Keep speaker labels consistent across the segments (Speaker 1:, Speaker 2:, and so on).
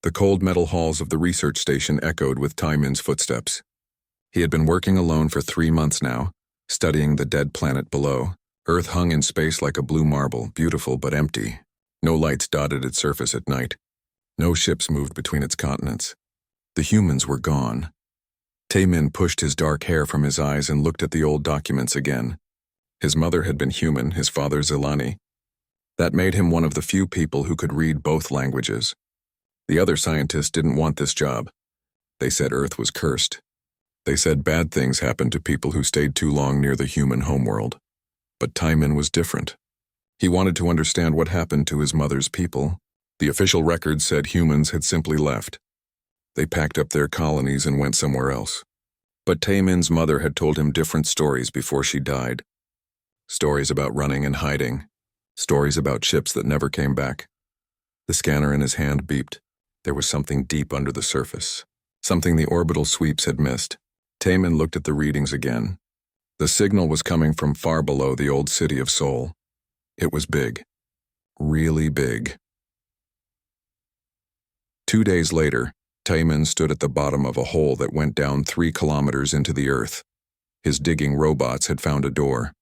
Speaker 1: The cold metal halls of the research station echoed with Taimin's footsteps. He had been working alone for 3 months now, studying the dead planet below. Earth hung in space like a blue marble, beautiful but empty. No lights dotted its surface at night. No ships moved between its continents. The humans were gone. Taimin pushed his dark hair from his eyes and looked at the old documents again. His mother had been human, his father Zilani. That made him one of the few people who could read both languages. The other scientists didn't want this job. They said Earth was cursed. They said bad things happened to people who stayed too long near the human homeworld. But Taimin was different. He wanted to understand what happened to his mother's people. The official records said humans had simply left. They packed up their colonies and went somewhere else. But Taimin's mother had told him different stories before she died. Stories about running and hiding. Stories about ships that never came back. The scanner in his hand beeped. There was something deep under the surface. Something the orbital sweeps had missed. Taimin looked at the readings again. The signal was coming from far below the old city of Seoul. It was big. Really big. 2 days later, Taimin stood at the bottom of a hole that went down 3 kilometers into the earth. His digging robots had found a door.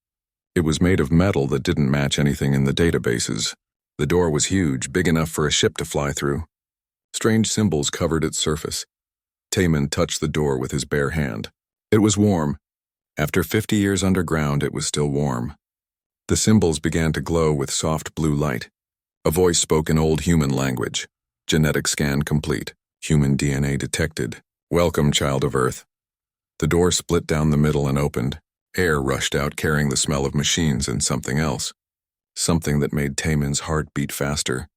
Speaker 1: It was made of metal that didn't match anything in the databases. The door was huge, big enough for a ship to fly through. Strange symbols covered its surface. Taimin touched the door with his bare hand. It was warm. After 50 years underground, it was still warm. The symbols began to glow with soft blue light. A voice spoke in old human language. Genetic scan complete. Human DNA detected. Welcome, child of Earth. The door split down the middle and opened. Air rushed out carrying the smell of machines and something else. Something that made Taimin's heart beat faster.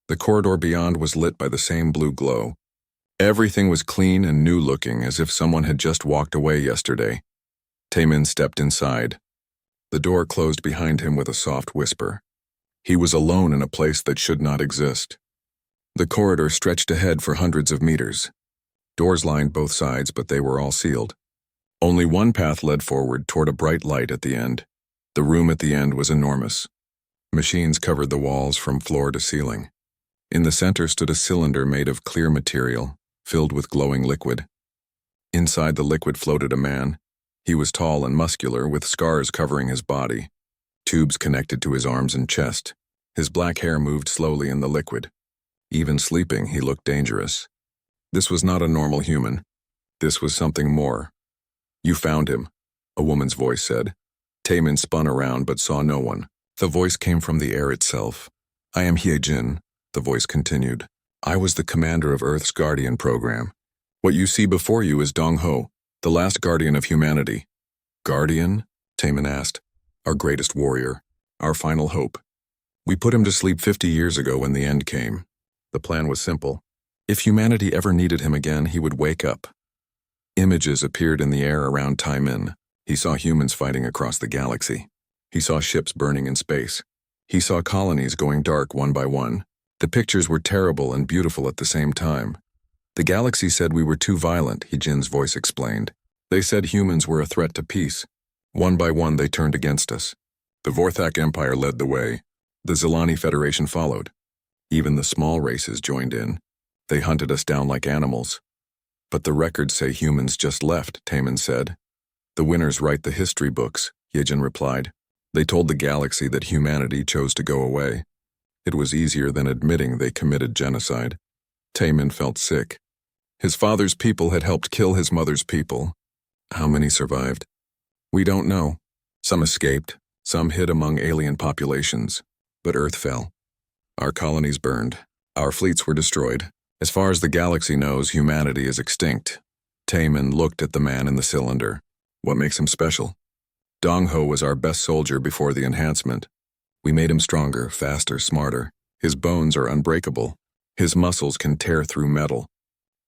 Speaker 1: The corridor beyond was lit by the same blue glow. Everything was clean and new-looking, as if someone had just walked away yesterday. Taimin stepped inside. The door closed behind him with a soft whisper. He was alone in a place that should not exist. The corridor stretched ahead for hundreds of meters. Doors lined both sides, but they were all sealed. Only one path led forward toward a bright light at the end. The room at the end was enormous. Machines covered the walls from floor to ceiling. In the center stood a cylinder made of clear material, filled with glowing liquid. Inside the liquid floated a man. He was tall and muscular, with scars covering his body. Tubes connected to his arms and chest. His black hair moved slowly in the liquid. Even sleeping, he looked dangerous. This was not a normal human. This was something more. You found him, a woman's voice said. Taimin spun around but saw no one. The voice came from the air itself. I am Hyejin, the voice continued. I was the commander of Earth's Guardian program. What you see before you is Dong Ho, the last guardian of humanity. Guardian? Taimin asked. Our greatest warrior. Our final hope. We put him to sleep 50 years ago when the end came. The plan was simple. If humanity ever needed him again, he would wake up. Images appeared in the air around Taimin. He saw humans fighting across the galaxy. He saw ships burning in space. He saw colonies going dark one by one. The pictures were terrible and beautiful at the same time. The galaxy said we were too violent, Hyejin's voice explained. They said humans were a threat to peace. One by one they turned against us. The Vorthak Empire led the way. The Zilani Federation followed. Even the small races joined in. They hunted us down like animals. But the records say humans just left, Taimin said. The winners write the history books, Hyejin replied. They told the galaxy that humanity chose to go away. It was easier than admitting they committed genocide. Taimin felt sick. His father's people had helped kill his mother's people. How many survived? We don't know. Some escaped, some hid among alien populations. But Earth fell. Our colonies burned. Our fleets were destroyed. As far as the galaxy knows, humanity is extinct. Taimin looked at the man in the cylinder. What makes him special? Dong Ho was our best soldier before the enhancement. We made him stronger, faster, smarter. His bones are unbreakable. His muscles can tear through metal.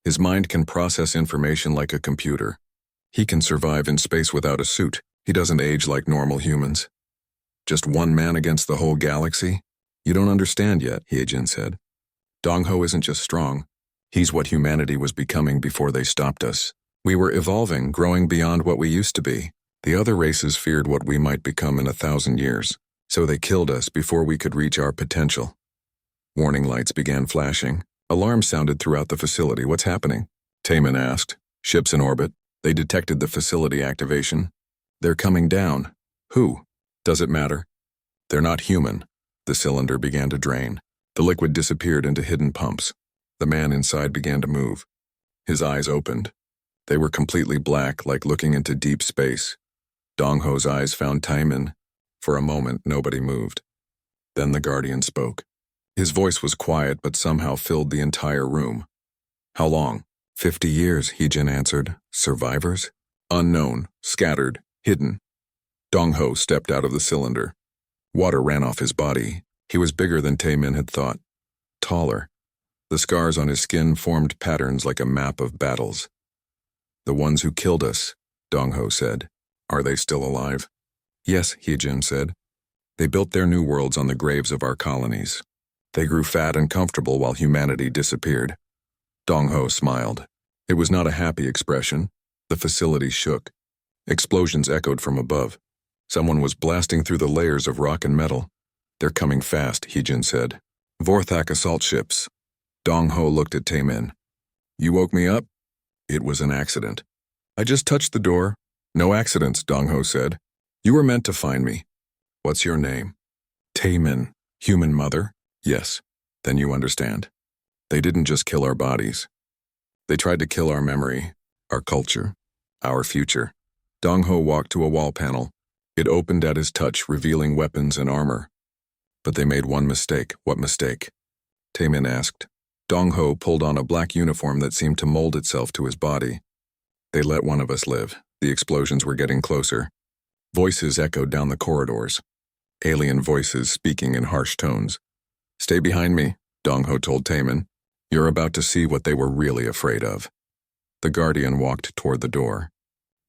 Speaker 1: His mind can process information like a computer. He can survive in space without a suit. He doesn't age like normal humans. Just one man against the whole galaxy? You don't understand yet, Hyejin said. Dong Ho isn't just strong. He's what humanity was becoming before they stopped us. We were evolving, growing beyond what we used to be. The other races feared what we might become in 1,000 years, so they killed us before we could reach our potential. Warning lights began flashing. Alarms sounded throughout the facility. What's happening? Taman asked. Ships in orbit. They detected the facility activation. They're coming down. Who? Does it matter? They're not human. The cylinder began to drain. The liquid disappeared into hidden pumps. The man inside began to move. His eyes opened. They were completely black, like looking into deep space. Dong-Ho's eyes found Taemin. For a moment, nobody moved. Then the Guardian spoke. His voice was quiet, but somehow filled the entire room. How long? 50 years, Heejin answered. Survivors? Unknown, scattered, hidden. Dong-Ho stepped out of the cylinder. Water ran off his body. He was bigger than Taemin had thought. Taller. The scars on his skin formed patterns like a map of battles. The ones who killed us, Dong-Ho said. Are they still alive? Yes, Heejin said. They built their new worlds on the graves of our colonies. They grew fat and comfortable while humanity disappeared. Dong-Ho smiled. It was not a happy expression. The facility shook. Explosions echoed from above. Someone was blasting through the layers of rock and metal. They're coming fast, Heejin said. Vorthak assault ships. Dong-Ho looked at Taemin. You woke me up? It was an accident. I just touched the door. No accidents, Dong-Ho said. You were meant to find me. What's your name? Taemin. Human mother? Yes. Then you understand. They didn't just kill our bodies. They tried to kill our memory, our culture, our future. Dong-Ho walked to a wall panel. It opened at his touch, revealing weapons and armor. But they made one mistake. What mistake? Taemin asked. Dong-Ho pulled on a black uniform that seemed to mold itself to his body. They let one of us live. The explosions were getting closer. Voices echoed down the corridors. Alien voices speaking in harsh tones. Stay behind me, Dong-Ho told Taemin. You're about to see what they were really afraid of. The Guardian walked toward the door.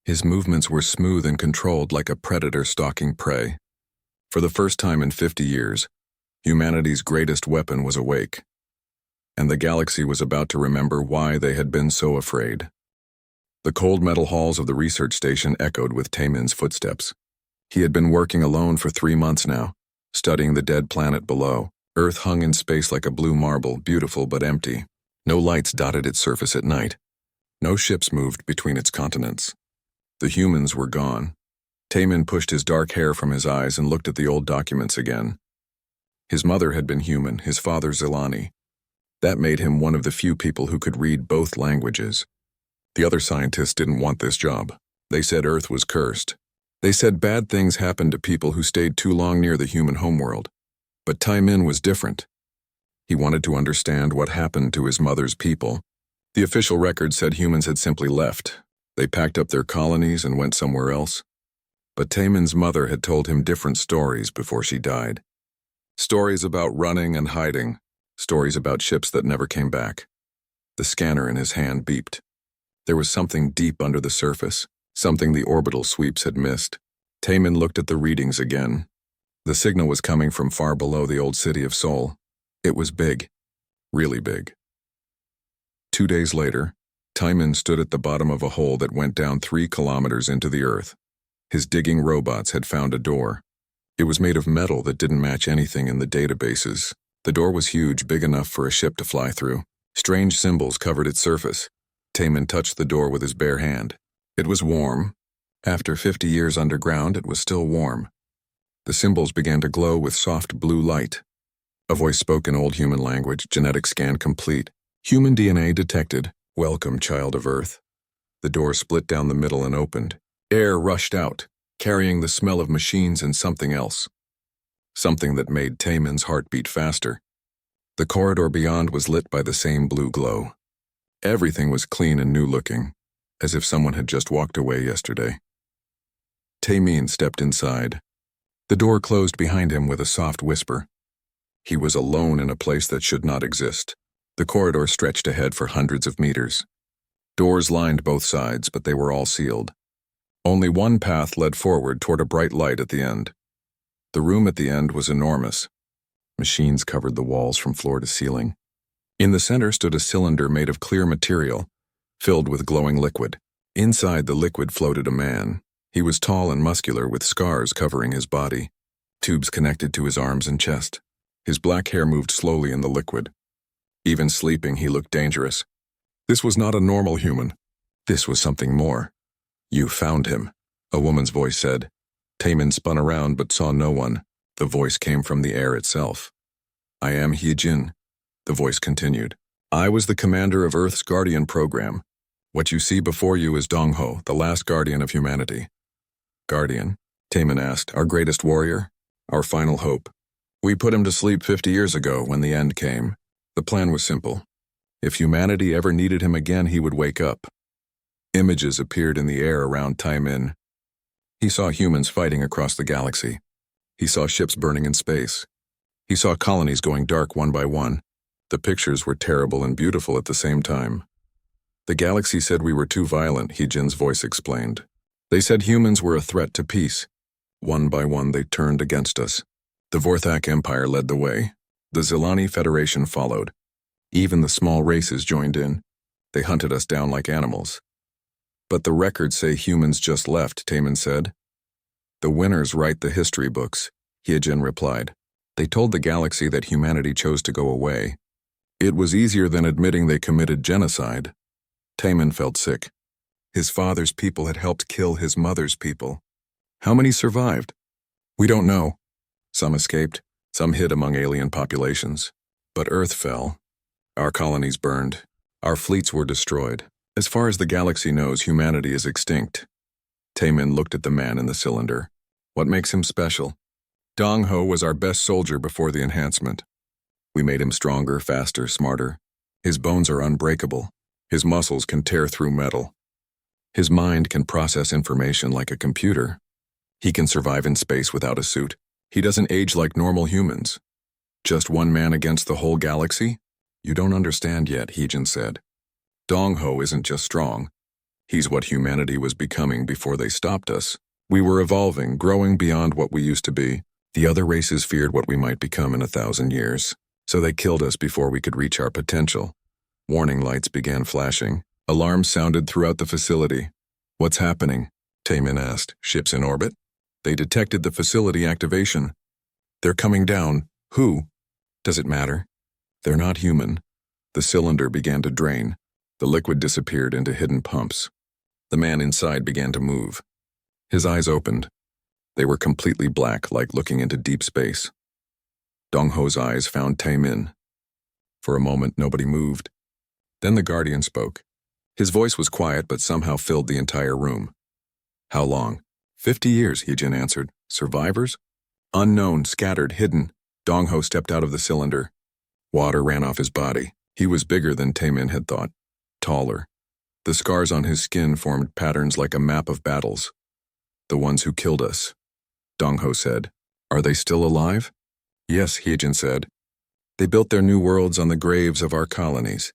Speaker 1: His movements were smooth and controlled like a predator stalking prey. For the first time in 50 years, humanity's greatest weapon was awake. And the galaxy was about to remember why they had been so afraid. The cold metal halls of the research station echoed with Taemin's footsteps. He had been working alone for 3 months now, studying the dead planet below. Earth hung in space like a blue marble, beautiful but empty. No lights dotted its surface at night. No ships moved between its continents. The humans were gone. Taemin pushed his dark hair from his eyes and looked at the old documents again. His mother had been human, his father Zilani. That made him one of the few people who could read both languages. The other scientists didn't want this job. They said Earth was cursed. They said bad things happened to people who stayed too long near the human homeworld. But Taemin was different. He wanted to understand what happened to his mother's people. The official record said humans had simply left. They packed up their colonies and went somewhere else. But Taemin's mother had told him different stories before she died. Stories about running and hiding. Stories about ships that never came back. The scanner in his hand beeped. There was something deep under the surface, something the orbital sweeps had missed. Taemin looked at the readings again. The signal was coming from far below the old city of Seoul. It was big. Really big. 2 days later, Taemin stood at the bottom of a hole that went down 3 kilometers into the earth. His digging robots had found a door. It was made of metal that didn't match anything in the databases. The door was huge, big enough for a ship to fly through. Strange symbols covered its surface. Taemin touched the door with his bare hand. It was warm. After 50 years underground, it was still warm. The symbols began to glow with soft blue light. A voice spoke in old human language, genetic scan complete. Human DNA detected. Welcome, child of Earth. The door split down the middle and opened. Air rushed out, carrying the smell of machines and something else. Something that made Taemin's heart beat faster. The corridor beyond was lit by the same blue glow. Everything was clean and new-looking, as if someone had just walked away yesterday. Taemin stepped inside. The door closed behind him with a soft whisper. He was alone in a place that should not exist. The corridor stretched ahead for hundreds of meters. Doors lined both sides, but they were all sealed. Only one path led forward toward a bright light at the end. The room at the end was enormous. Machines covered the walls from floor to ceiling. In the center stood a cylinder made of clear material, filled with glowing liquid. Inside the liquid floated a man. He was tall and muscular with scars covering his body. Tubes connected to his arms and chest. His black hair moved slowly in the liquid. Even sleeping, he looked dangerous. This was not a normal human. This was something more. You found him, a woman's voice said. Taemin spun around but saw no one. The voice came from the air itself. I am Hyejin, the voice continued. I was the commander of Earth's Guardian program. What you see before you is Dongho, the last guardian of humanity. Guardian? Taemin asked. Our greatest warrior? Our final hope. We put him to sleep 50 years ago when the end came. The plan was simple. If humanity ever needed him again, he would wake up. Images appeared in the air around Taemin. He saw humans fighting across the galaxy. He saw ships burning in space. He saw colonies going dark one by one. The pictures were terrible and beautiful at the same time. The galaxy said we were too violent, Hyejin's voice explained. They said humans were a threat to peace. One by one they turned against us. The Vorthak Empire led the way. The Zilani Federation followed. Even the small races joined in. They hunted us down like animals. But the records say humans just left, Taemin said. The winners write the history books, Hyejin replied. They told the galaxy that humanity chose to go away. It was easier than admitting they committed genocide. Taemin felt sick. His father's people had helped kill his mother's people. How many survived? We don't know. Some escaped, some hid among alien populations. But Earth fell. Our colonies burned. Our fleets were destroyed. As far as the galaxy knows, humanity is extinct. Taemin looked at the man in the cylinder. What makes him special? Dongho was our best soldier before the enhancement. We made him stronger, faster, smarter. His bones are unbreakable. His muscles can tear through metal. His mind can process information like a computer. He can survive in space without a suit. He doesn't age like normal humans. Just one man against the whole galaxy? You don't understand yet, Hyejin said. Dongho isn't just strong. He's what humanity was becoming before they stopped us. We were evolving, growing beyond what we used to be. The other races feared what we might become in 1,000 years. So they killed us before we could reach our potential. Warning lights began flashing. Alarms sounded throughout the facility. What's happening? Taemin asked. Ships in orbit? They detected the facility activation. They're coming down. Who? Does it matter? They're not human. The cylinder began to drain. The liquid disappeared into hidden pumps. The man inside began to move. His eyes opened. They were completely black, like looking into deep space. Dongho's eyes found Taemin. For a moment, nobody moved. Then the Guardian spoke. His voice was quiet, but somehow filled the entire room. How long? 50 years, Hyejin answered. Survivors? Unknown, scattered, hidden. Dongho stepped out of the cylinder. Water ran off his body. He was bigger than Taemin had thought. Taller. The scars on his skin formed patterns like a map of battles. The ones who killed us. Dongho said. Are they still alive? Yes, Hyejin said. They built their new worlds on the graves of our colonies.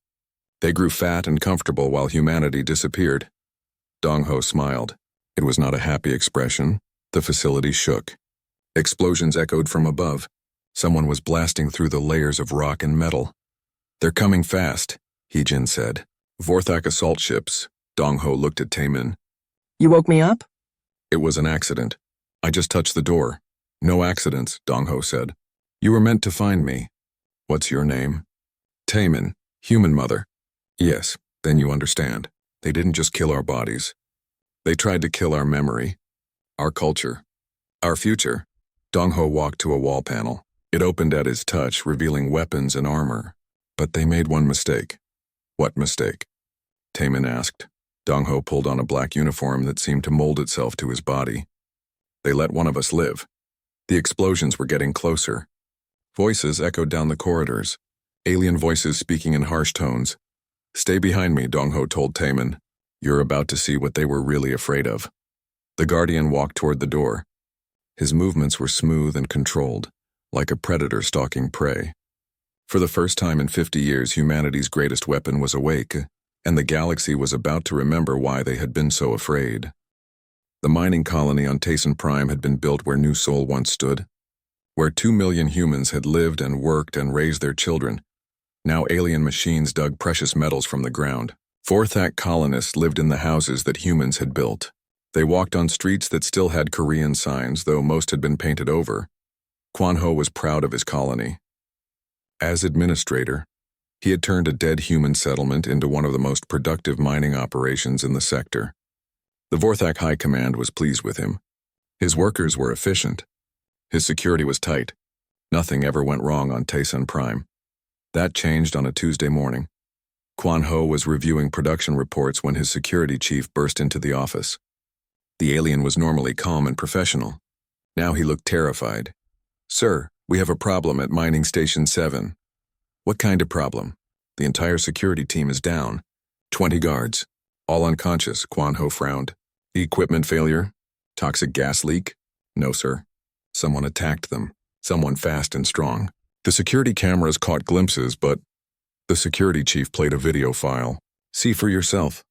Speaker 1: They grew fat and comfortable while humanity disappeared. Dongho smiled. It was not a happy expression. The facility shook. Explosions echoed from above. Someone was blasting through the layers of rock and metal. They're coming fast, Hyejin said. Vorthak assault ships. Dongho looked at Taemin.
Speaker 2: You woke me up?
Speaker 1: It was an accident. I just touched the door. No accidents, Dongho said. You were meant to find me. What's your name? Taemin, human mother. Yes, then you understand. They didn't just kill our bodies. They tried to kill our memory, our culture, our future. Dongho walked to a wall panel. It opened at his touch, revealing weapons and armor. But they made one mistake. What mistake? Taemin asked. Dongho pulled on a black uniform that seemed to mold itself to his body. They let one of us live. The explosions were getting closer. Voices echoed down the corridors. Alien voices speaking in harsh tones. Stay behind me, Dongho told Taemin. You're about to see what they were really afraid of. The Guardian walked toward the door. His movements were smooth and controlled, like a predator stalking prey. For the first time in 50 years, humanity's greatest weapon was awake, and the galaxy was about to remember why they had been so afraid. The mining colony on Tayson Prime had been built where New Sol once stood, where 2 million humans had lived and worked and raised their children. Now alien machines dug precious metals from the ground. Vorthak colonists lived in the houses that humans had built. They walked on streets that still had Korean signs, though most had been painted over. Kwanho was proud of his colony. As administrator, He had turned a dead human settlement into one of the most productive mining operations in the sector. The Vorthak High Command was pleased with him. His workers were efficient. His security was tight. Nothing ever went wrong on Taysun Prime. That changed on a Tuesday morning. Quan Ho was reviewing production reports when his security chief burst into the office. The alien was normally calm and professional. Now he looked terrified. "Sir, we have a problem at Mining Station 7. "What kind of problem?" "The entire security team is down. 20 guards. All unconscious," Quan Ho frowned. "Equipment failure? Toxic gas leak?" "No, sir. Someone attacked them. Someone fast and strong." The security cameras caught glimpses, but the security chief played a video file. "See for yourself."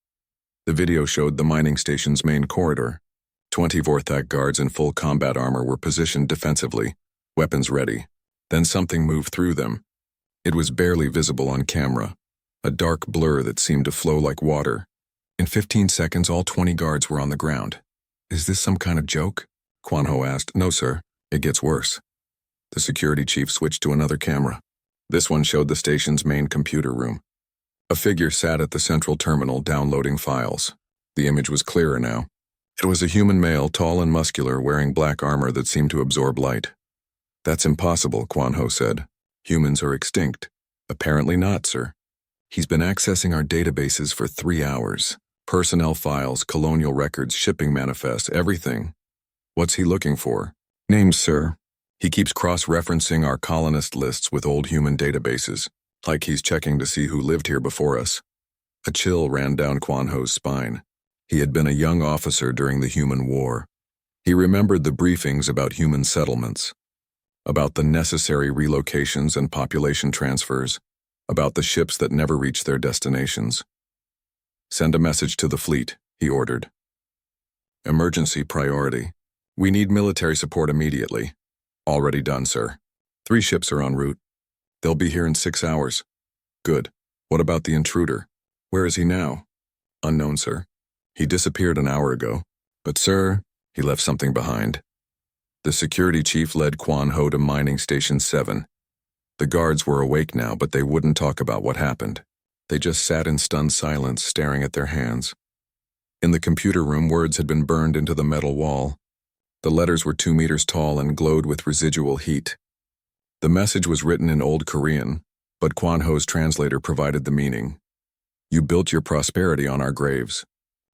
Speaker 1: The video showed the mining station's main corridor. 20 Vorthak guards in full combat armor were positioned defensively, weapons ready. Then something moved through them. It was barely visible on camera, a dark blur that seemed to flow like water. In 15 seconds, all 20 guards were on the ground. "Is this some kind of joke?" Quan Ho asked. "No, sir. It gets worse." The security chief switched to another camera. This one showed the station's main computer room. A figure sat at the central terminal downloading files. The image was clearer now. It was a human male, tall and muscular, wearing black armor that seemed to absorb light. "That's impossible," Quan Ho said. "Humans are extinct." "Apparently not, sir. He's been accessing our databases for 3 hours. Personnel files, colonial records, shipping manifests, everything." "What's he looking for?" "Names, sir. He keeps cross-referencing our colonist lists with old human databases, like he's checking to see who lived here before us." A chill ran down Quan Ho's spine. He had been a young officer during the Human War. He remembered the briefings about human settlements, about the necessary relocations and population transfers, about the ships that never reached their destinations. "Send a message to the fleet," he ordered. "Emergency priority. We need military support immediately." "Already done, sir. 3 ships are en route. They'll be here in 6 hours." "Good. What about the intruder? Where is he now?" "Unknown, sir. He disappeared an hour ago. But, sir, he left something behind." The security chief led Quan Ho to Mining Station 7. The guards were awake now, but they wouldn't talk about what happened. They just sat in stunned silence, staring at their hands. In the computer room, words had been burned into the metal wall. The letters were 2 meters tall and glowed with residual heat. The message was written in Old Korean, but Quan Ho's translator provided the meaning. "You built your prosperity on our graves.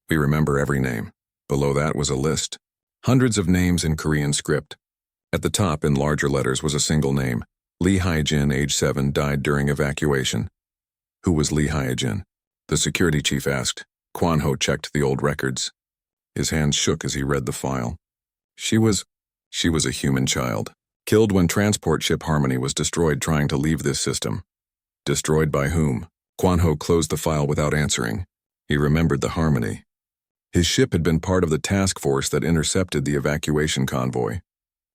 Speaker 1: We remember every name." Below that was a list. Hundreds of names in Korean script. At the top, in larger letters, was a single name. Lee Hyejin, age 7, died during evacuation. Who was Lee Hyejin? The security chief asked. Quan Ho checked the old records. His hands shook as he read the file. She was a human child. Killed when transport ship Harmony was destroyed trying to leave this system. Destroyed by whom? Quan Ho closed the file without answering. He remembered the Harmony. His ship had been part of the task force that intercepted the evacuation convoy.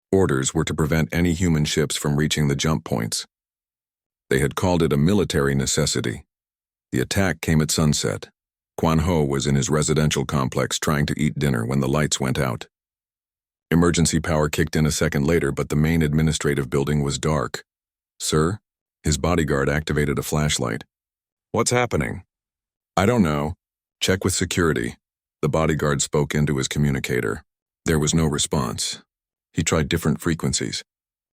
Speaker 1: Orders were to prevent any human ships from reaching the jump points. They had called it a military necessity. The attack came at sunset. Quan Ho was in his residential complex trying to eat dinner when the lights went out. Emergency power kicked in a second later, but the main administrative building was dark. "Sir?" His bodyguard activated a flashlight. "What's happening?" "I don't know. Check with security." The bodyguard spoke into his communicator. There was no response. He tried different frequencies.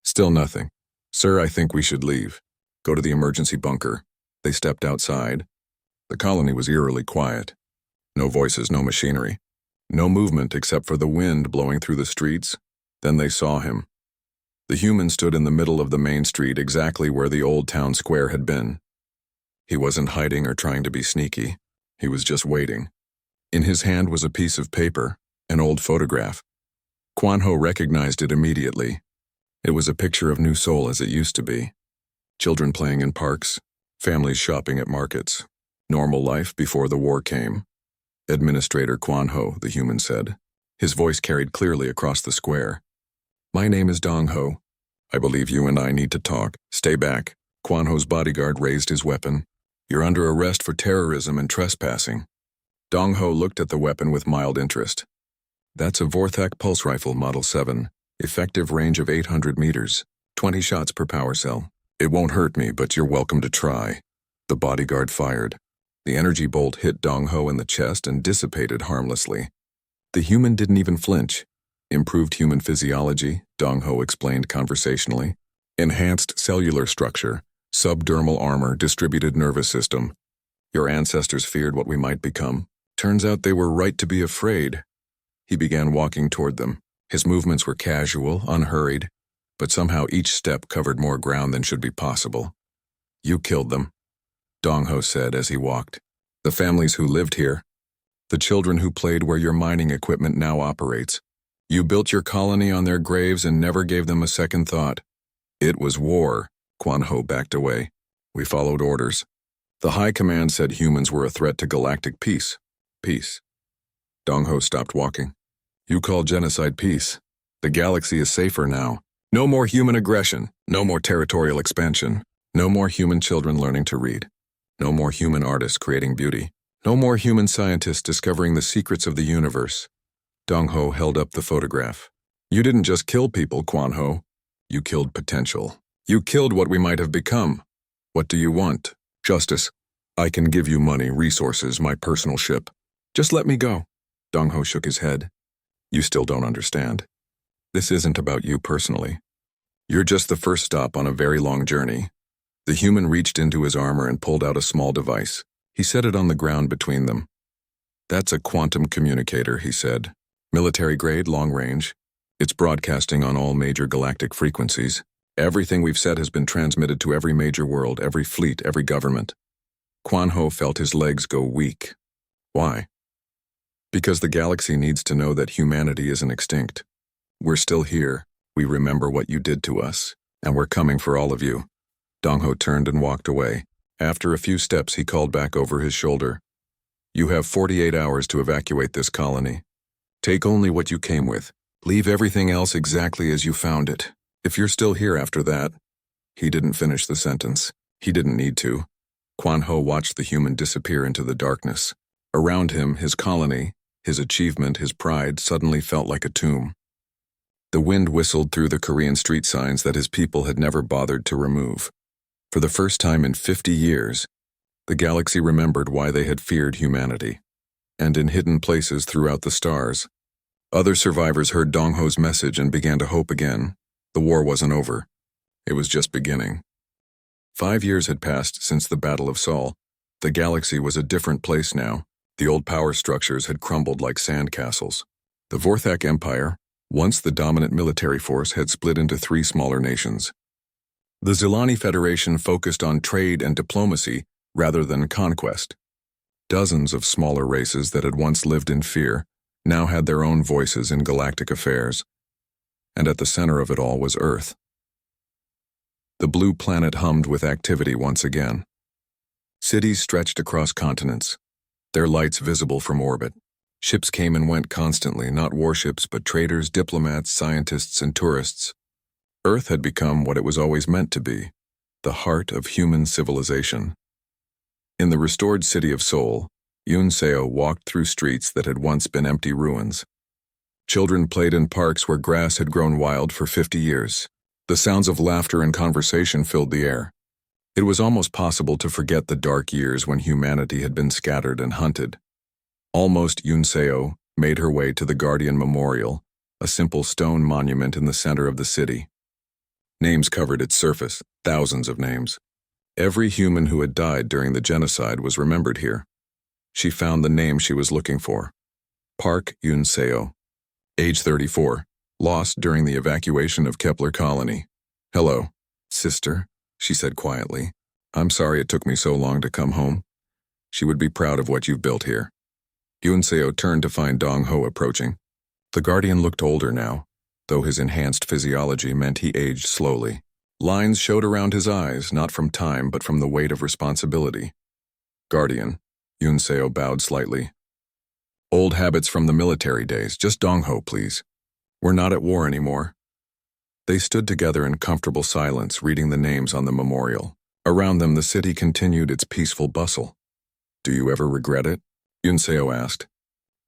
Speaker 1: Still nothing. "Sir, I think we should leave. Go to the emergency bunker." They stepped outside. The colony was eerily quiet. No voices, no machinery. No movement except for the wind blowing through the streets. Then they saw him. The human stood in the middle of the main street, exactly where the old town square had been. He wasn't hiding or trying to be sneaky. He was just waiting. In his hand was a piece of paper, an old photograph. Quan Ho recognized it immediately. It was a picture of New Seoul as it used to be. Children playing in parks, families shopping at markets. Normal life before the war came. Administrator Quan Ho, the human said. His voice carried clearly across the square. "My name is Dong Ho. I believe you and I need to talk. Stay back." Quan Ho's bodyguard raised his weapon. "You're under arrest for terrorism and trespassing." Dong Ho looked at the weapon with mild interest. "That's a Vorthak pulse rifle, Model 7. Effective range of 800 meters. 20 shots per power cell. It won't hurt me, but you're welcome to try." The bodyguard fired. The energy bolt hit Dong Ho in the chest and dissipated harmlessly. The human didn't even flinch. Improved human physiology, Dong Ho explained conversationally. Enhanced cellular structure, subdermal armor, distributed nervous system. Your ancestors feared what we might become. Turns out they were right to be afraid. He began walking toward them. His movements were casual, unhurried, but somehow each step covered more ground than should be possible. You killed them, Dong Ho said as he walked. The families who lived here. The children who played where your mining equipment now operates. You built your colony on their graves and never gave them a second thought. It was war. Quan Ho backed away. We followed orders. The High Command said humans were a threat to galactic peace. Peace. Dong Ho stopped walking. You call genocide peace. The galaxy is safer now. No more human aggression. No more territorial expansion. No more human children learning to read. No more human artists creating beauty. No more human scientists discovering the secrets of the universe. Dong Ho held up the photograph. You didn't just kill people, Quan Ho. You killed potential. You killed what we might have become. What do you want? Justice. I can give you money, resources, my personal ship. Just let me go. Dong Ho shook his head. You still don't understand. This isn't about you personally. You're just the first stop on a very long journey. The human reached into his armor and pulled out a small device. He set it on the ground between them. That's a quantum communicator, he said. Military grade, long range. It's broadcasting on all major galactic frequencies. Everything we've said has been transmitted to every major world, every fleet, every government. Quan Ho felt his legs go weak. Why? Because the galaxy needs to know that humanity isn't extinct. We're still here. We remember what you did to us, and we're coming for all of you. Dong Ho turned and walked away. After a few steps, he called back over his shoulder. You have 48 hours to evacuate this colony. Take only what you came with. Leave everything else exactly as you found it. If you're still here after that. He didn't finish the sentence. He didn't need to. Quan Ho watched the human disappear into the darkness. Around him, his colony, his achievement, his pride, suddenly felt like a tomb. The wind whistled through the Korean street signs that his people had never bothered to remove. For the first time in 50 years, the galaxy remembered why they had feared humanity. And in hidden places throughout the stars, other survivors heard Dong Ho's message and began to hope again. The war wasn't over. It was just beginning. 5 years had passed since the Battle of Sol. The galaxy was a different place now. The old power structures had crumbled like sandcastles. The Vorthak Empire, once the dominant military force, had split into 3 smaller nations. The Zilani Federation focused on trade and diplomacy rather than conquest. Dozens of smaller races that had once lived in fear now had their own voices in galactic affairs. And at the center of it all was Earth. The blue planet hummed with activity once again. Cities stretched across continents, their lights visible from orbit. Ships came and went constantly, not warships, but traders, diplomats, scientists, and tourists. Earth had become what it was always meant to be, the heart of human civilization. In the restored city of Seoul, Yoon Seo walked through streets that had once been empty ruins. Children played in parks where grass had grown wild for 50 years. The sounds of laughter and conversation filled the air. It was almost possible to forget the dark years when humanity had been scattered and hunted. Almost Yoon Seo made her way to the Guardian Memorial, a simple stone monument in the center of the city. Names covered its surface, thousands of names. Every human who had died during the genocide was remembered here. She found the name she was looking for. Park Yoon Seo. Age 34. Lost during the evacuation of Kepler Colony. Hello, sister, she said quietly. I'm sorry it took me so long to come home. She would be proud of what you've built here. Yoon Seo turned to find Dong Ho approaching. The Guardian looked older now, though his enhanced physiology meant he aged slowly. Lines showed around his eyes, not from time but from the weight of responsibility. Guardian, Yoon Seo bowed slightly. Old habits from the military days, just Dong Ho, please. We're not at war anymore. They stood together in comfortable silence, reading the names on the memorial. Around them, the city continued its peaceful bustle. Do you ever regret it? Yoon Seo asked.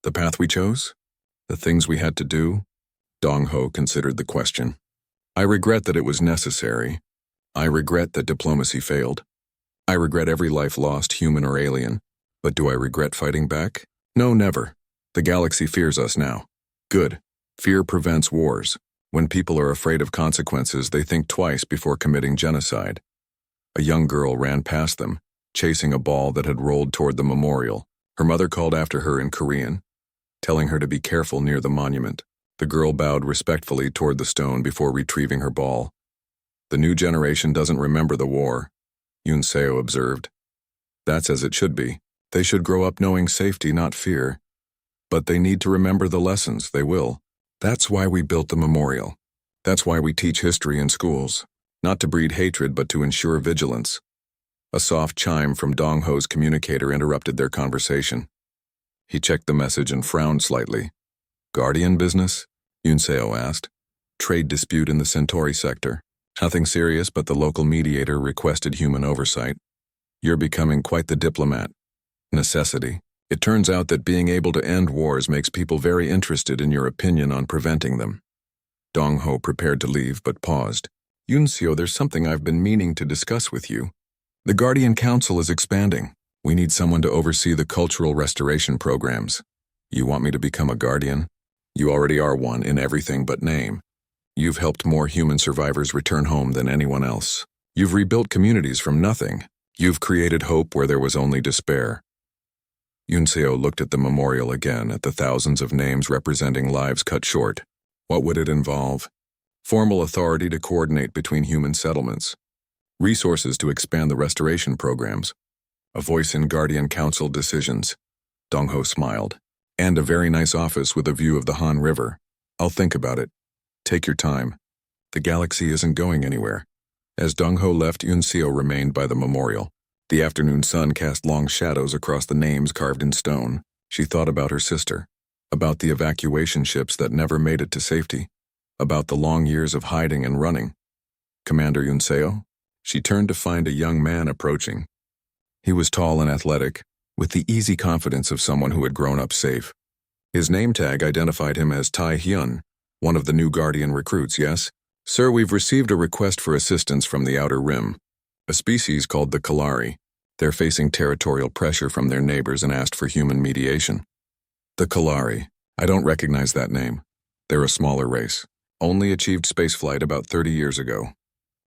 Speaker 1: The path we chose? The things we had to do? Dong Ho considered the question. I regret that it was necessary. I regret that diplomacy failed. I regret every life lost, human or alien. But do I regret fighting back? No, never. The galaxy fears us now. Good. Fear prevents wars. When people are afraid of consequences, they think twice before committing genocide. A young girl ran past them, chasing a ball that had rolled toward the memorial. Her mother called after her in Korean, telling her to be careful near the monument. The girl bowed respectfully toward the stone before retrieving her ball. The new generation doesn't remember the war, Yoon Seo observed. That's as it should be. They should grow up knowing safety, not fear. But they need to remember the lessons, they will. That's why we built the memorial. That's why we teach history in schools. Not to breed hatred, but to ensure vigilance. A soft chime from Dong Ho's communicator interrupted their conversation. He checked the message and frowned slightly. Guardian business? Yoon Seo asked. Trade dispute in the Centauri sector. Nothing serious, but the local mediator requested human oversight. You're becoming quite the diplomat. Necessity. It turns out that being able to end wars makes people very interested in your opinion on preventing them. Dong Ho prepared to leave, but paused. Yoon Seo, there's something I've been meaning to discuss with you. The Guardian Council is expanding. We need someone to oversee the cultural restoration programs. You want me to become a Guardian? You already are one in everything but name. You've helped more human survivors return home than anyone else. You've rebuilt communities from nothing. You've created hope where there was only despair. Yoon Seo looked at the memorial again, at the thousands of names representing lives cut short. What would it involve? Formal authority to coordinate between human settlements. Resources to expand the restoration programs. A voice in Guardian Council decisions. Dong Ho smiled. And a very nice office with a view of the Han River. I'll think about it. Take your time. The galaxy isn't going anywhere. As Dong Ho left, Yoon Seo remained by the memorial. The afternoon sun cast long shadows across the names carved in stone. She thought about her sister, about the evacuation ships that never made it to safety, about the long years of hiding and running. Commander Yoon Seo? She turned to find a young man approaching. He was tall and athletic, with the easy confidence of someone who had grown up safe. His name tag identified him as Tai Hyun, one of the new Guardian recruits, yes? Sir, we've received a request for assistance from the Outer Rim, a species called the Kalari. They're facing territorial pressure from their neighbors and asked for human mediation. The Kalari. I don't recognize that name. They're a smaller race. Only achieved spaceflight about 30 years ago.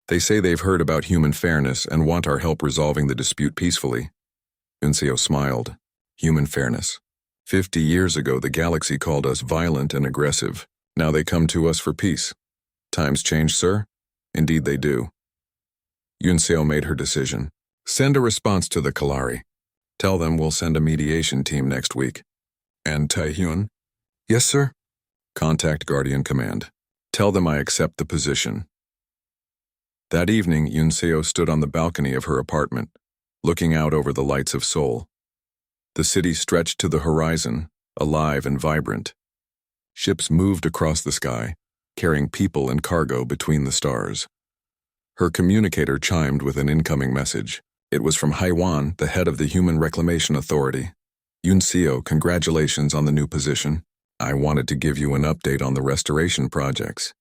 Speaker 1: They say they've heard about human fairness and want our help resolving the dispute peacefully. Yoon Seo smiled. Human fairness. 50 years ago, the galaxy called us violent and aggressive. Now they come to us for peace. Times change, sir? Indeed they do. Yoon Seo made her decision. Send a response to the Kalari. Tell them we'll send a mediation team next week. And Taehyun? Yes, sir? Contact Guardian Command. Tell them I accept the position. That evening, Yoon Seo stood on the balcony of her apartment, looking out over the lights of Seoul. The city stretched to the horizon, alive and vibrant. Ships moved across the sky, carrying people and cargo between the stars. Her communicator chimed with an incoming message. It was from Haiwan, the head of the Human Reclamation Authority. Yoon Seo, congratulations on the new position. I wanted to give you an update on the restoration projects.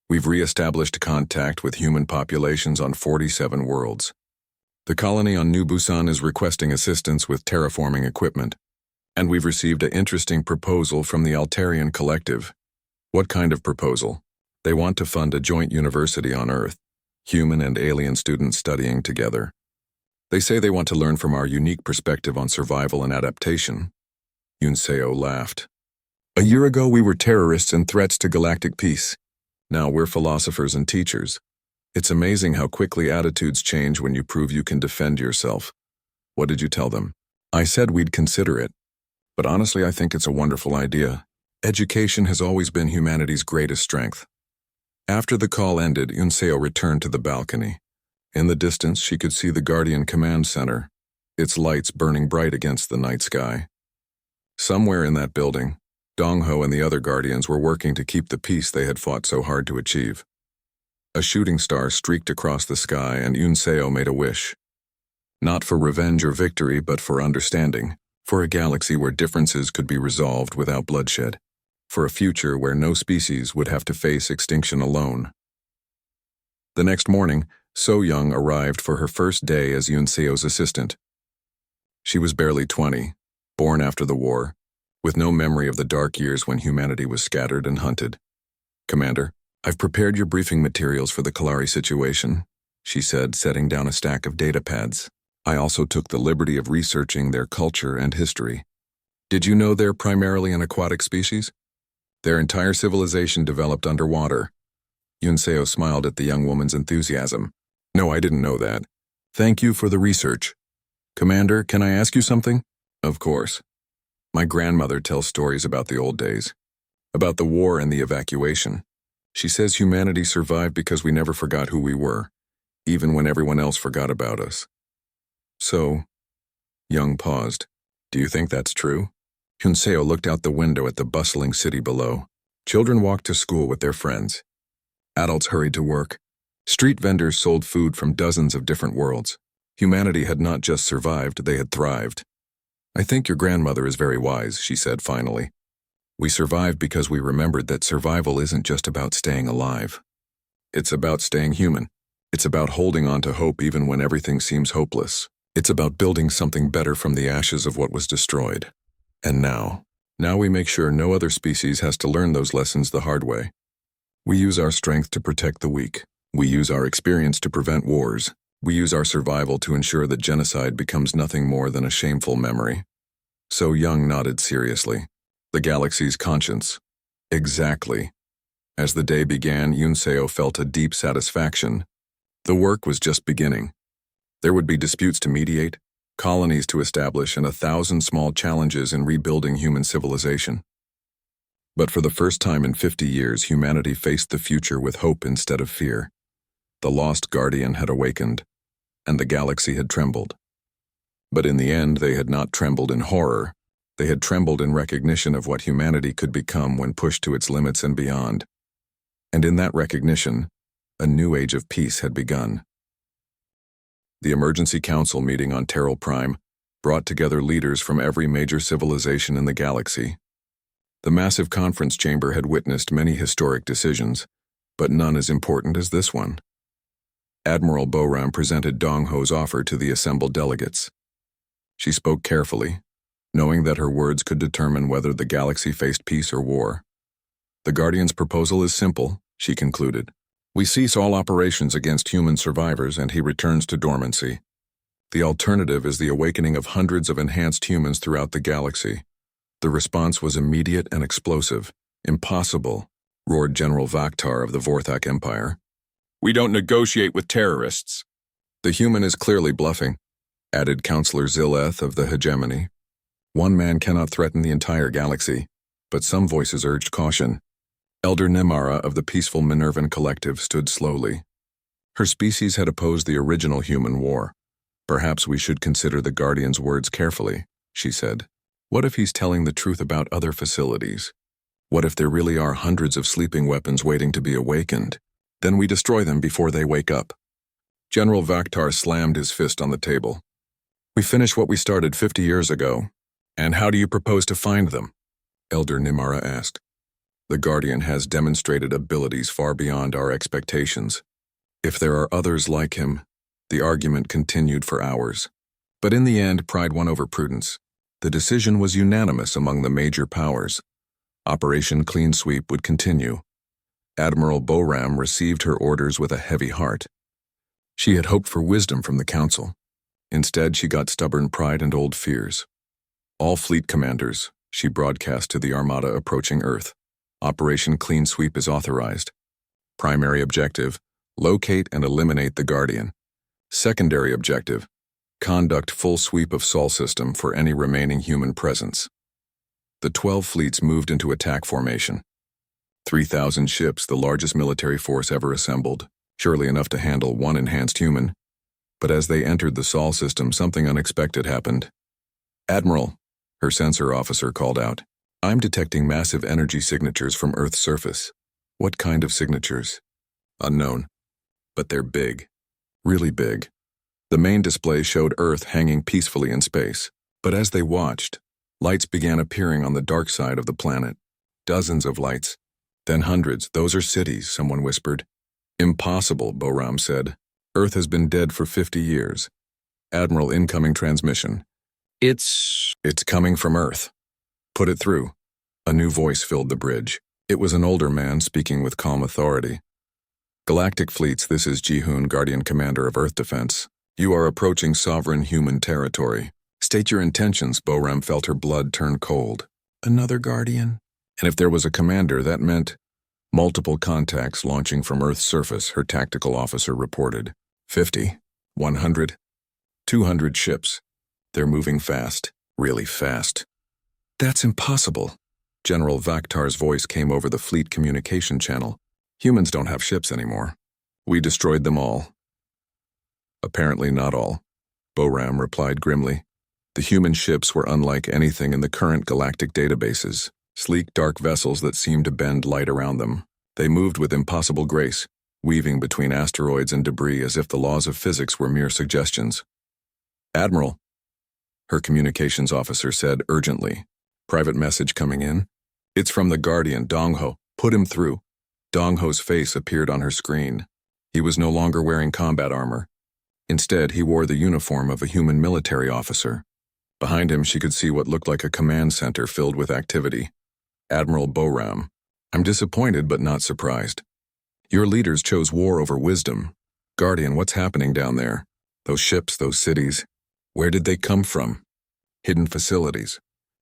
Speaker 1: We've re-established contact with human populations on 47 worlds. The colony on New Busan is requesting assistance with terraforming equipment. And we've received an interesting proposal from the Altarian Collective. What kind of proposal? They want to fund a joint university on Earth, human and alien students studying together. They say they want to learn from our unique perspective on survival and adaptation. Yoon Seo laughed. A year ago we were terrorists and threats to galactic peace. Now we're philosophers and teachers. It's amazing how quickly attitudes change when you prove you can defend yourself. What did you tell them? I said we'd consider it. But honestly, I think it's a wonderful idea. Education has always been humanity's greatest strength. After the call ended, Yoon Seo returned to the balcony. In the distance, she could see the Guardian Command Center, its lights burning bright against the night sky. Somewhere in that building, Dong Ho and the other Guardians were working to keep the peace they had fought so hard to achieve. A shooting star streaked across the sky, and Yoon Seo made a wish. Not for revenge or victory, but for understanding. For a galaxy where differences could be resolved without bloodshed. For a future where no species would have to face extinction alone. The next morning, So Young arrived for her first day as Yunseo's assistant. She was barely 20, born after the war, with no memory of the dark years when humanity was scattered and hunted. "Commander, I've prepared your briefing materials for the Kalari situation," she said, setting down a stack of data pads. "I also took the liberty of researching their culture and history. Did you know they're primarily an aquatic species? Their entire civilization developed underwater." Yunseo smiled at the young woman's enthusiasm. "No, I didn't know that. Thank you for the research. Commander, can I ask you something?" "Of course." "My grandmother tells stories about the old days, about the war and the evacuation. She says humanity survived because we never forgot who we were, even when everyone else forgot about us." "So," Young paused, "do you think that's true?" Yunseo looked out the window at the bustling city below. Children walked to school with their friends. Adults hurried to work. Street vendors sold food from dozens of different worlds. Humanity had not just survived, they had thrived. "I think your grandmother is very wise," she said finally. "We survived because we remembered that survival isn't just about staying alive. It's about staying human. It's about holding on to hope even when everything seems hopeless. It's about building something better from the ashes of what was destroyed. And now we make sure no other species has to learn those lessons the hard way. We use our strength to protect the weak. We use our experience to prevent wars. We use our survival to ensure that genocide becomes nothing more than a shameful memory." So Young nodded seriously. "The galaxy's conscience." Exactly. As the day began, Yunseo felt a deep satisfaction. The work was just beginning. There would be disputes to mediate, colonies to establish, and 1,000 small challenges in rebuilding human civilization. But for the first time in 50 years, humanity faced the future with hope instead of fear. The lost guardian had awakened, and the galaxy had trembled. But in the end, they had not trembled in horror. They had trembled in recognition of what humanity could become when pushed to its limits and beyond. And in that recognition, a new age of peace had begun. The Emergency Council meeting on Terrell Prime brought together leaders from every major civilization in the galaxy. The massive conference chamber had witnessed many historic decisions, but none as important as this one. Admiral Boram presented Dong Ho's offer to the assembled delegates. She spoke carefully, knowing that her words could determine whether the galaxy faced peace or war. "The Guardian's proposal is simple," she concluded. "We cease all operations against human survivors and he returns to dormancy. The alternative is the awakening of hundreds of enhanced humans throughout the galaxy." The response was immediate and explosive. "Impossible," roared General Vaktar of the Vorthak Empire. "We don't negotiate with terrorists." "The human is clearly bluffing," added Councillor Zileth of the Hegemony. "One man cannot threaten the entire galaxy," but some voices urged caution. Elder Nemara of the peaceful Minervan Collective stood slowly. Her species had opposed the original human war. "Perhaps we should consider the Guardian's words carefully," she said. "What if he's telling the truth about other facilities? What if there really are hundreds of sleeping weapons waiting to be awakened? Then we destroy them before they wake up." General Vaktar slammed his fist on the table. "We finish what we started 50 years ago. And how do you propose to find them?" Elder Nimara asked. "The Guardian has demonstrated abilities far beyond our expectations. If there are others like him," the argument continued for hours. But in the end, pride won over prudence. The decision was unanimous among the major powers. Operation Clean Sweep would continue. Admiral Boram received her orders with a heavy heart. She had hoped for wisdom from the Council. Instead, she got stubborn pride and old fears. "All fleet commanders," she broadcast to the armada approaching Earth. "Operation Clean Sweep is authorized. Primary objective, locate and eliminate the Guardian. Secondary objective, conduct full sweep of Sol system for any remaining human presence." The 12 fleets moved into attack formation. 3,000 ships, the largest military force ever assembled, surely enough to handle one enhanced human. But as they entered the Sol system, something unexpected happened. "Admiral," her sensor officer called out, "I'm detecting massive energy signatures from Earth's surface." "What kind of signatures?" "Unknown. But they're big. Really big." The main display showed Earth hanging peacefully in space. But as they watched, lights began appearing on the dark side of the planet. Dozens of lights. Then hundreds. "Those are cities," someone whispered. "Impossible," Boram said. Earth has been dead for 50 years. Admiral, incoming transmission. It's coming from Earth. Put it through. A new voice filled the bridge. It was an older man speaking with calm authority. Galactic Fleets, this is Ji-hoon, Guardian Commander of Earth Defense. You are approaching sovereign human territory. State your intentions. Boram felt her blood turn cold. Another Guardian? And if there was a commander, that meant multiple contacts launching from Earth's surface, her tactical officer reported. 50, 100, 200 ships. They're moving fast, really fast. That's impossible. General Vaktar's voice came over the fleet communication channel. Humans don't have ships anymore. We destroyed them all. Apparently not all, Boram replied grimly. The human ships were unlike anything in the current galactic databases, sleek dark vessels that seemed to bend light around them. They moved with impossible grace, weaving between asteroids and debris as if the laws of physics were mere suggestions. Admiral, her communications officer said urgently. Private message coming in. It's from the Guardian, Dongho. Put him through. Dongho's face appeared on her screen. He was no longer wearing combat armor. Instead, he wore the uniform of a human military officer. Behind him, she could see what looked like a command center filled with activity. Admiral Boram. I'm disappointed but not surprised. Your leaders chose war over wisdom. Guardian, what's happening down there? Those ships, those cities. Where did they come from? Hidden facilities.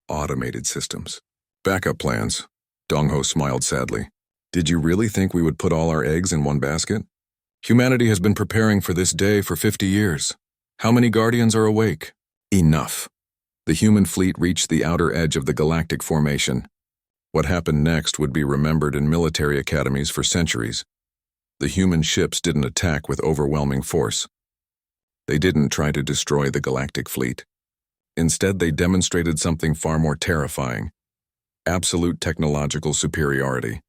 Speaker 1: Automated systems. Backup plans. Dongho smiled sadly. Did you really think we would put all our eggs in one basket? Humanity has been preparing for this day for 50 years. How many Guardians are awake? Enough. The human fleet reached the outer edge of the galactic formation. What happened next would be remembered in military academies for centuries. The human ships didn't attack with overwhelming force. They didn't try to destroy the galactic fleet. Instead, they demonstrated something far more terrifying. Absolute technological superiority.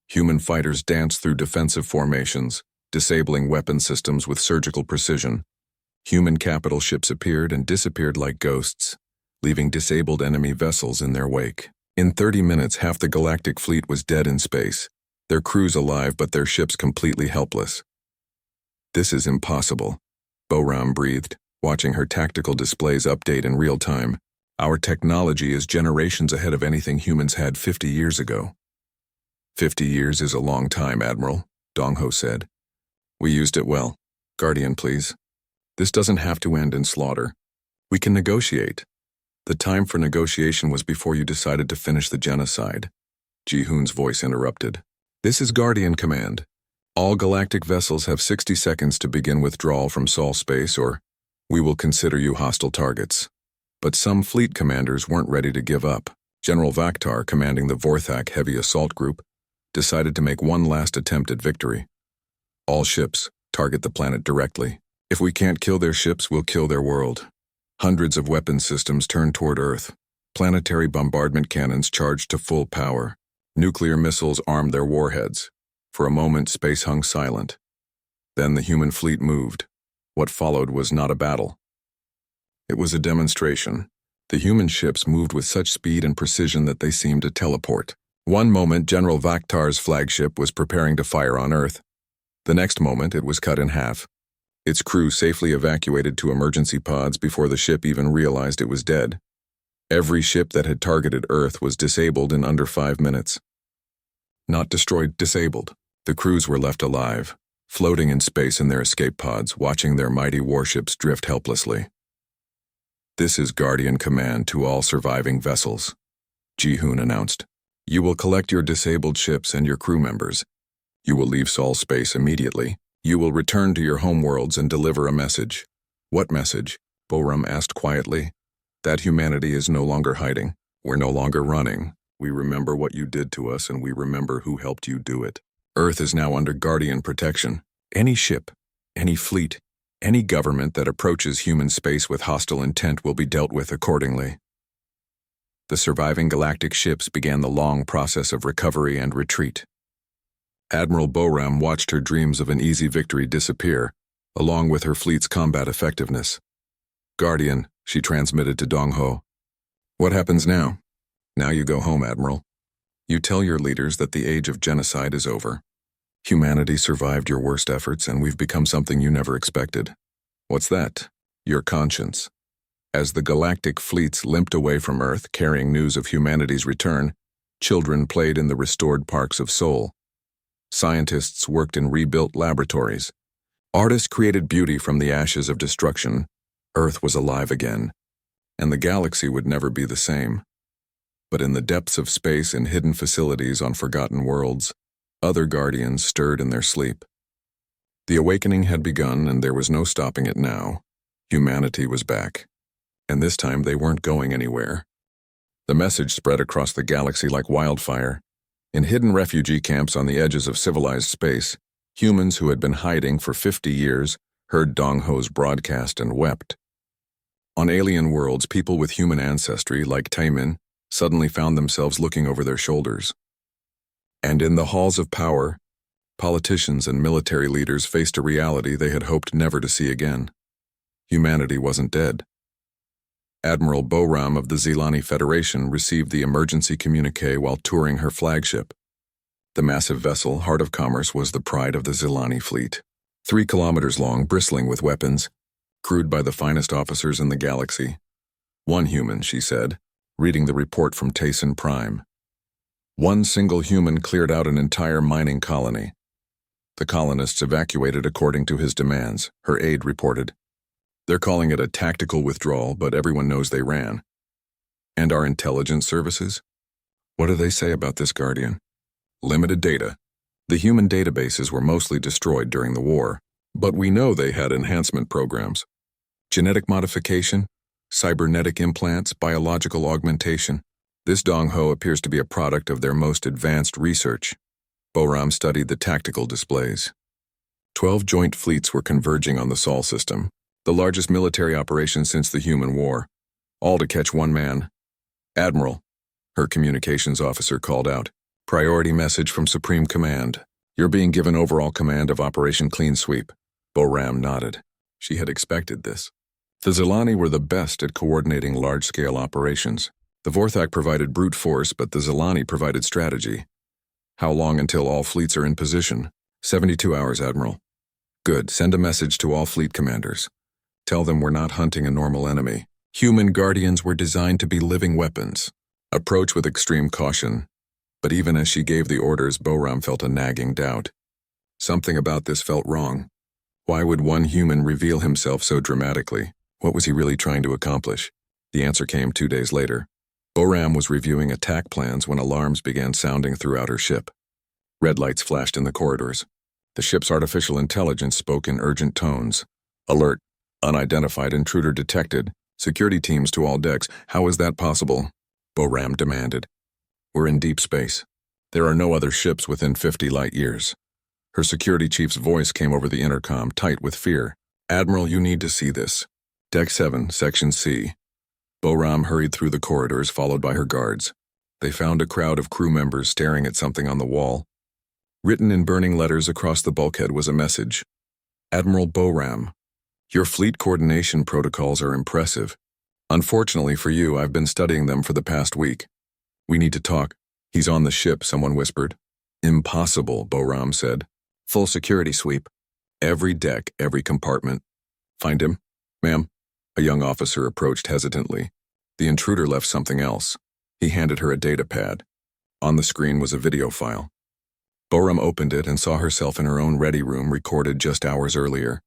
Speaker 1: Human fighters danced through defensive formations, disabling weapon systems with surgical precision. Human capital ships appeared and disappeared like ghosts, leaving disabled enemy vessels in their wake. In 30 minutes, half the galactic fleet was dead in space, their crews alive but their ships completely helpless. This is impossible, Boram breathed, watching her tactical displays update in real time. Our technology is generations ahead of anything humans had 50 years ago. 50 years is a long time, Admiral, Dongho said. We used it well. Guardian, please. This doesn't have to end in slaughter. We can negotiate. The time for negotiation was before you decided to finish the genocide. Ji-hoon's voice interrupted. This is Guardian Command. All galactic vessels have 60 seconds to begin withdrawal from Sol space, or we will consider you hostile targets. But some fleet commanders weren't ready to give up. General Vaktar, commanding the Vorthak Heavy Assault Group, decided to make one last attempt at victory. All ships, target the planet directly. If we can't kill their ships, we'll kill their world. Hundreds of weapon systems turned toward Earth. Planetary bombardment cannons charged to full power. Nuclear missiles armed their warheads. For a moment, space hung silent. Then the human fleet moved. What followed was not a battle. It was a demonstration. The human ships moved with such speed and precision that they seemed to teleport. One moment, General Vaktar's flagship was preparing to fire on Earth. The next moment, it was cut in half. Its crew safely evacuated to emergency pods before the ship even realized it was dead. Every ship that had targeted Earth was disabled in under 5 minutes. Not destroyed, disabled. The crews were left alive, floating in space in their escape pods, watching their mighty warships drift helplessly. This is Guardian Command to all surviving vessels, Ji-hoon announced. You will collect your disabled ships and your crew members. You will leave Sol space immediately. You will return to your homeworlds and deliver a message. What message? Boram asked quietly. That humanity is no longer hiding. We're no longer running. We remember what you did to us and we remember who helped you do it. Earth is now under Guardian protection. Any ship, any fleet, any government that approaches human space with hostile intent will be dealt with accordingly. The surviving galactic ships began the long process of recovery and retreat. Admiral Boram watched her dreams of an easy victory disappear, along with her fleet's combat effectiveness. Guardian, she transmitted to Dongho. What happens now? Now you go home, Admiral. You tell your leaders that the age of genocide is over. Humanity survived your worst efforts, and we've become something you never expected. What's that? Your conscience. As the galactic fleets limped away from Earth, carrying news of humanity's return, children played in the restored parks of Sol. Scientists worked in rebuilt laboratories. Artists created beauty from the ashes of destruction. Earth was alive again, and the galaxy would never be the same. But in the depths of space and hidden facilities on forgotten worlds, other guardians stirred in their sleep. The awakening had begun, and there was no stopping it now. Humanity was back. And this time they weren't going anywhere. The message spread across the galaxy like wildfire. In hidden refugee camps on the edges of civilized space, humans who had been hiding for 50 years heard Dong Ho's broadcast and wept. On alien worlds, people with human ancestry, like Taimin, suddenly found themselves looking over their shoulders. And in the halls of power, politicians and military leaders faced a reality they had hoped never to see again. Humanity wasn't dead. Admiral Boram of the Zilani Federation received the emergency communique while touring her flagship. The massive vessel, Heart of Commerce, was the pride of the Zilani fleet. 3 kilometers long, bristling with weapons, crewed by the finest officers in the galaxy. One human, she said, reading the report from Tayson Prime. One single human cleared out an entire mining colony. The colonists evacuated according to his demands, her aide reported. They're calling it a tactical withdrawal, but everyone knows they ran. And our intelligence services? What do they say about this Guardian? Limited data. The human databases were mostly destroyed during the war, but we know they had enhancement programs. Genetic modification, cybernetic implants, biological augmentation. This Dong Ho appears to be a product of their most advanced research. Boram studied the tactical displays. 12 joint fleets were converging on the Sol system, the largest military operation since the Human War, all to catch one man. Admiral, her communications officer called out. Priority message from Supreme Command. You're being given overall command of Operation Clean Sweep. Boram nodded. She had expected this. The Zilani were the best at coordinating large-scale operations. The Vorthak provided brute force, but the Zilani provided strategy. How long until all fleets are in position? 72 hours, Admiral. Good. Send a message to all fleet commanders. Tell them we're not hunting a normal enemy. Human guardians were designed to be living weapons. Approach with extreme caution. But even as she gave the orders, Boram felt a nagging doubt. Something about this felt wrong. Why would one human reveal himself so dramatically? What was he really trying to accomplish? The answer came 2 days later. Boram was reviewing attack plans when alarms began sounding throughout her ship. Red lights flashed in the corridors. The ship's artificial intelligence spoke in urgent tones. Alert. Unidentified intruder detected. Security teams to all decks. How is that possible? Boram demanded. We're in deep space. There are no other ships within 50 light years. Her security chief's voice came over the intercom, tight with fear. Admiral, you need to see this. Deck 7, Section C. Boram hurried through the corridors, followed by her guards. They found a crowd of crew members staring at something on the wall. Written in burning letters across the bulkhead was a message. Admiral Boram, your fleet coordination protocols are impressive. Unfortunately for you, I've been studying them for the past week. We need to talk. He's on the ship, someone whispered. Impossible, Boram said. Full security sweep. Every deck, every compartment. Find him? Ma'am? A young officer approached hesitantly. The intruder left something else. He handed her a data pad. On the screen was a video file. Boram opened it and saw herself in her own ready room recorded just hours earlier.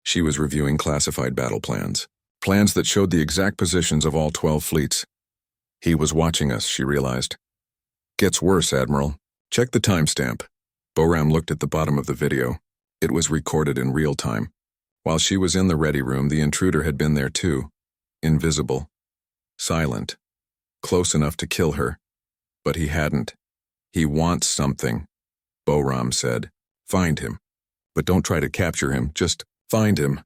Speaker 1: She was reviewing classified battle plans. Plans that showed the exact positions of all 12 fleets. He was watching us, she realized. Gets worse, Admiral. Check the timestamp. Boram looked at the bottom of the video. It was recorded in real time. While she was in the ready room, the intruder had been there too. Invisible. Silent. Close enough to kill her. But he hadn't. He wants something, Boram said. Find him. But don't try to capture him, just find him.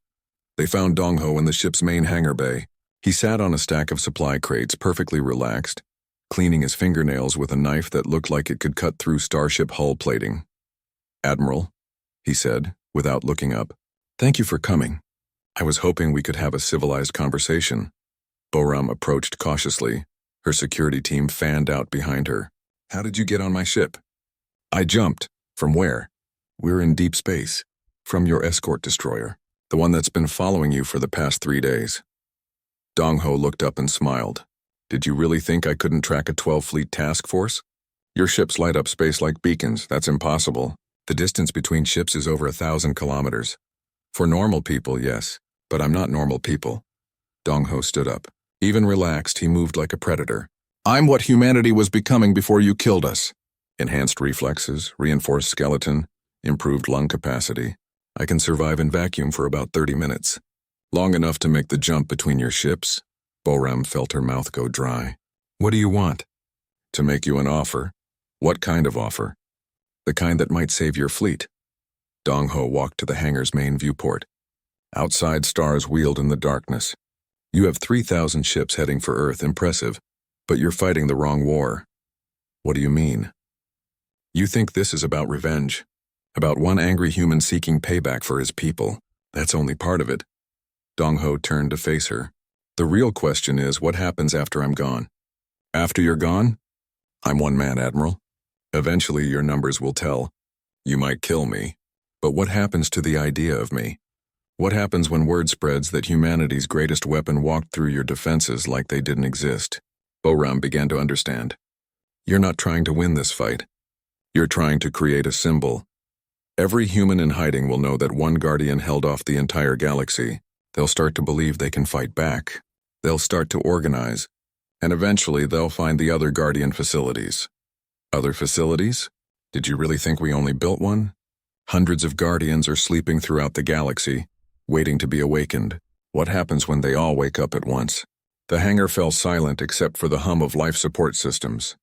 Speaker 1: They found Dong Ho in the ship's main hangar bay. He sat on a stack of supply crates, perfectly relaxed, cleaning his fingernails with a knife that looked like it could cut through starship hull plating. Admiral, he said, without looking up, thank you for coming. I was hoping we could have a civilized conversation. Boram approached cautiously. Her security team fanned out behind her. How did you get on my ship? I jumped. From where? We're in deep space. From your escort destroyer, the one that's been following you for the past 3 days. Dong Ho looked up and smiled. Did you really think I couldn't track a 12-fleet task force? Your ships light up space like beacons. That's impossible. The distance between ships is over 1,000 kilometers. For normal people, yes, but I'm not normal people. Dong Ho stood up. Even relaxed, he moved like a predator. I'm what humanity was becoming before you killed us. Enhanced reflexes, reinforced skeleton, improved lung capacity. I can survive in vacuum for about 30 minutes. Long enough to make the jump between your ships. Boram felt her mouth go dry. What do you want? To make you an offer. What kind of offer? The kind that might save your fleet. Dong Ho walked to the hangar's main viewport. Outside, stars wheeled in the darkness. You have 3,000 ships heading for Earth, impressive, but you're fighting the wrong war. What do you mean? You think this is about revenge, about one angry human seeking payback for his people. That's only part of it. Dong Ho turned to face her. The real question is, what happens after I'm gone? After you're gone? I'm one man, Admiral. Eventually your numbers will tell. You might kill me, but what happens to the idea of me? What happens when word spreads that humanity's greatest weapon walked through your defenses like they didn't exist? Boram began to understand. You're not trying to win this fight. You're trying to create a symbol. Every human in hiding will know that one Guardian held off the entire galaxy. They'll start to believe they can fight back. They'll start to organize. And eventually they'll find the other Guardian facilities. Other facilities? Did you really think we only built one? Hundreds of Guardians are sleeping throughout the galaxy, waiting to be awakened. What happens when they all wake up at once? The hangar fell silent except for the hum of life support systems.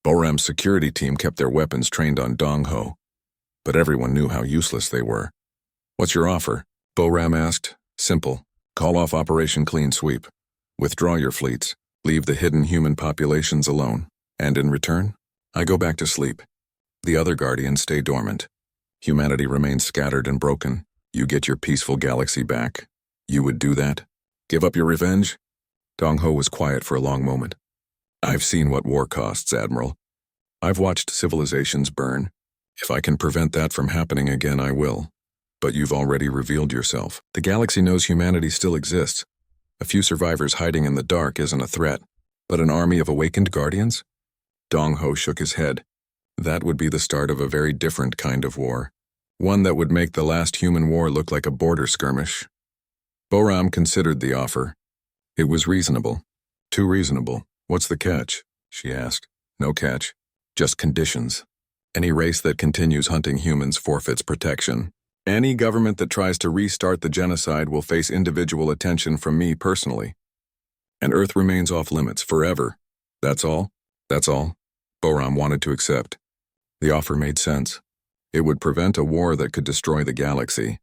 Speaker 1: Boram's security team kept their weapons trained on Dong Ho, but everyone knew how useless they were. What's your offer? Boram asked. Simple. Call off Operation Clean Sweep. Withdraw your fleets. Leave the hidden human populations alone. And in return, I go back to sleep. The other Guardians stay dormant. Humanity remains scattered and broken. You get your peaceful galaxy back. You would do that? Give up your revenge? Dong Ho was quiet for a long moment. I've seen what war costs, Admiral. I've watched civilizations burn. If I can prevent that from happening again, I will. But you've already revealed yourself. The galaxy knows humanity still exists. A few survivors hiding in the dark isn't a threat. But an army of awakened Guardians? Dong Ho shook his head. That would be the start of a very different kind of war. One that would make the last human war look like a border skirmish. Boram considered the offer. It was reasonable. Too reasonable. What's the catch? She asked. No catch. Just conditions. Any race that continues hunting humans forfeits protection. Any government that tries to restart the genocide will face individual attention from me personally. And Earth remains off limits forever. That's all? That's all? Boram wanted to accept. The offer made sense. It would prevent a war that could destroy the galaxy.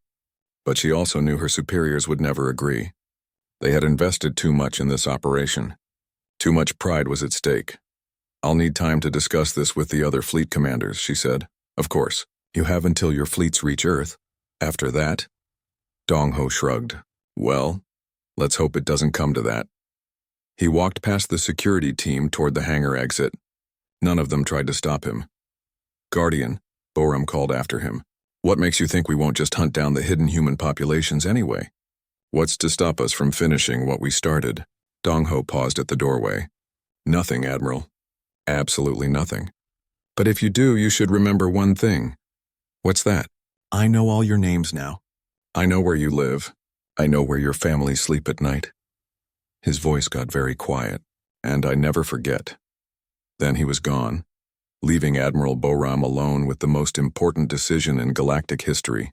Speaker 1: But she also knew her superiors would never agree. They had invested too much in this operation. Too much pride was at stake. I'll need time to discuss this with the other fleet commanders, she said. Of course. You have until your fleets reach Earth. After that? Dong Ho shrugged. Well, let's hope it doesn't come to that. He walked past the security team toward the hangar exit. None of them tried to stop him. Guardian, Boram called after him. What makes you think we won't just hunt down the hidden human populations anyway? What's to stop us from finishing what we started? Dong Ho paused at the doorway. Nothing, Admiral. Absolutely nothing. But if you do, you should remember one thing. What's that? I know all your names now. I know where you live. I know where your families sleep at night. His voice got very quiet, and I never forget. Then he was gone, leaving Admiral Boram alone with the most important decision in galactic history.